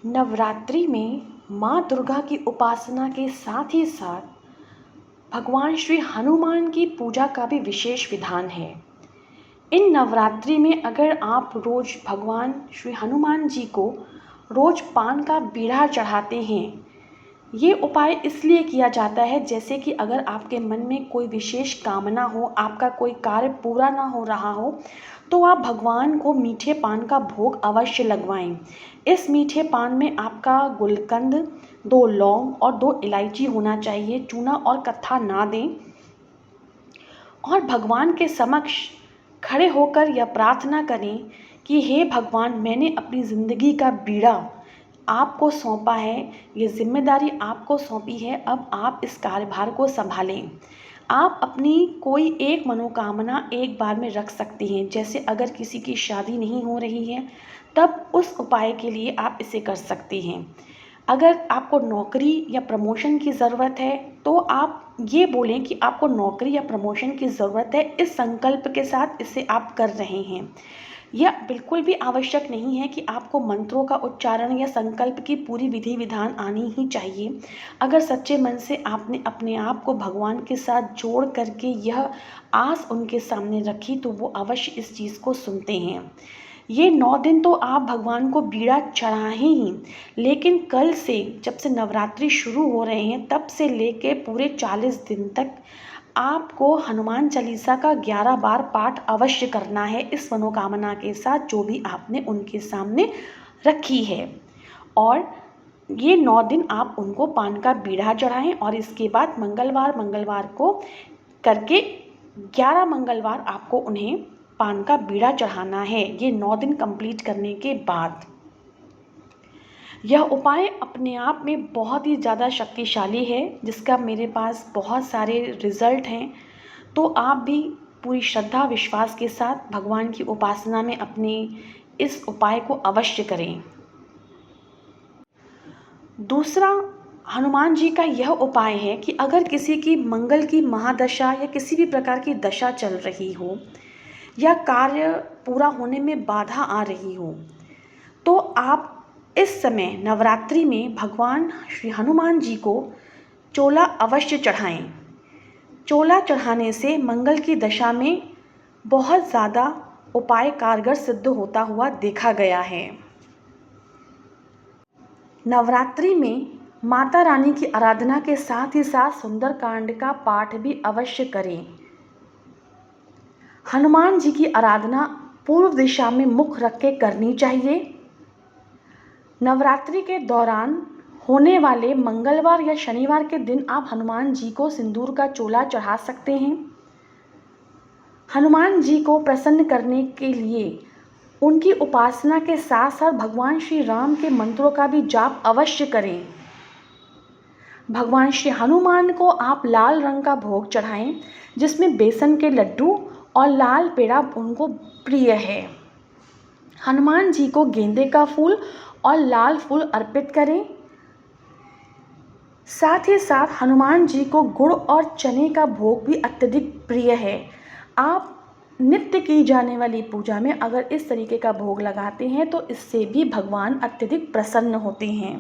नवरात्रि में माँ दुर्गा की उपासना के साथ ही साथ भगवान श्री हनुमान की पूजा का भी विशेष विधान है। इन नवरात्रि में अगर आप रोज़ भगवान श्री हनुमान जी को रोज़ पान का बीड़ा चढ़ाते हैं, ये उपाय इसलिए किया जाता है जैसे कि अगर आपके मन में कोई विशेष कामना हो, आपका कोई कार्य पूरा ना हो रहा हो, तो आप भगवान को मीठे पान का भोग अवश्य लगवाएं। इस मीठे पान में आपका गुलकंद, 2 लौंग और 2 इलायची होना चाहिए। चूना और कत्था ना दें और भगवान के समक्ष खड़े होकर यह प्रार्थना करें कि हे भगवान, मैंने अपनी ज़िंदगी का बीड़ा आपको सौंपा है, ये जिम्मेदारी आपको सौंपी है, अब आप इस कार्यभार को संभालें। आप अपनी कोई एक मनोकामना एक बार में रख सकती हैं। जैसे अगर किसी की शादी नहीं हो रही है, तब उस उपाय के लिए आप इसे कर सकती हैं। अगर आपको नौकरी या प्रमोशन की ज़रूरत है, तो आप ये बोलें कि आपको नौकरी या प्रमोशन की ज़रूरत है, इस संकल्प के साथ इसे आप कर रहे हैं। यह बिल्कुल भी आवश्यक नहीं है कि आपको मंत्रों का उच्चारण या संकल्प की पूरी विधि विधान आनी ही चाहिए। अगर सच्चे मन से आपने अपने आप को भगवान के साथ जोड़ करके यह आस उनके सामने रखी, तो वो अवश्य इस चीज़ को सुनते हैं। ये 9 दिन तो आप भगवान को बीड़ा चढ़ाएं ही, लेकिन कल से जब से नवरात्रि शुरू हो रहे हैं, तब से लेके पूरे 40 दिन तक आपको हनुमान चालीसा का 11 बार पाठ अवश्य करना है, इस मनोकामना के साथ जो भी आपने उनके सामने रखी है। और ये 9 दिन आप उनको पान का बीड़ा चढ़ाएं और इसके बाद मंगलवार को करके 11 मंगलवार आपको उन्हें पान का बीड़ा चढ़ाना है, ये 9 दिन कंप्लीट करने के बाद। यह उपाय अपने आप में बहुत ही ज़्यादा शक्तिशाली है, जिसका मेरे पास बहुत सारे रिज़ल्ट हैं। तो आप भी पूरी श्रद्धा विश्वास के साथ भगवान की उपासना में अपने इस उपाय को अवश्य करें। दूसरा हनुमान जी का यह उपाय है कि अगर किसी की मंगल की महादशा या किसी भी प्रकार की दशा चल रही हो या कार्य पूरा होने में बाधा आ रही हो, तो आप इस समय नवरात्रि में भगवान श्री हनुमान जी को चोला अवश्य चढ़ाएं। चोला चढ़ाने से मंगल की दशा में बहुत ज़्यादा उपाय कारगर सिद्ध होता हुआ देखा गया है। नवरात्रि में माता रानी की आराधना के साथ ही साथ सुंदरकांड का पाठ भी अवश्य करें। हनुमान जी की आराधना पूर्व दिशा में मुख रख के करनी चाहिए। नवरात्रि के दौरान होने वाले मंगलवार या शनिवार के दिन आप हनुमान जी को सिंदूर का चोला चढ़ा सकते हैं। हनुमान जी को प्रसन्न करने के लिए उनकी उपासना के साथ साथ भगवान श्री राम के मंत्रों का भी जाप अवश्य करें। भगवान श्री हनुमान को आप लाल रंग का भोग चढ़ाएं, जिसमें बेसन के लड्डू और लाल पेड़ा उनको प्रिय है। हनुमान जी को गेंदे का फूल और लाल फूल अर्पित करें। साथ ही साथ हनुमान जी को गुड़ और चने का भोग भी अत्यधिक प्रिय है। आप नित्य की जाने वाली पूजा में अगर इस तरीके का भोग लगाते हैं, तो इससे भी भगवान अत्यधिक प्रसन्न होते हैं।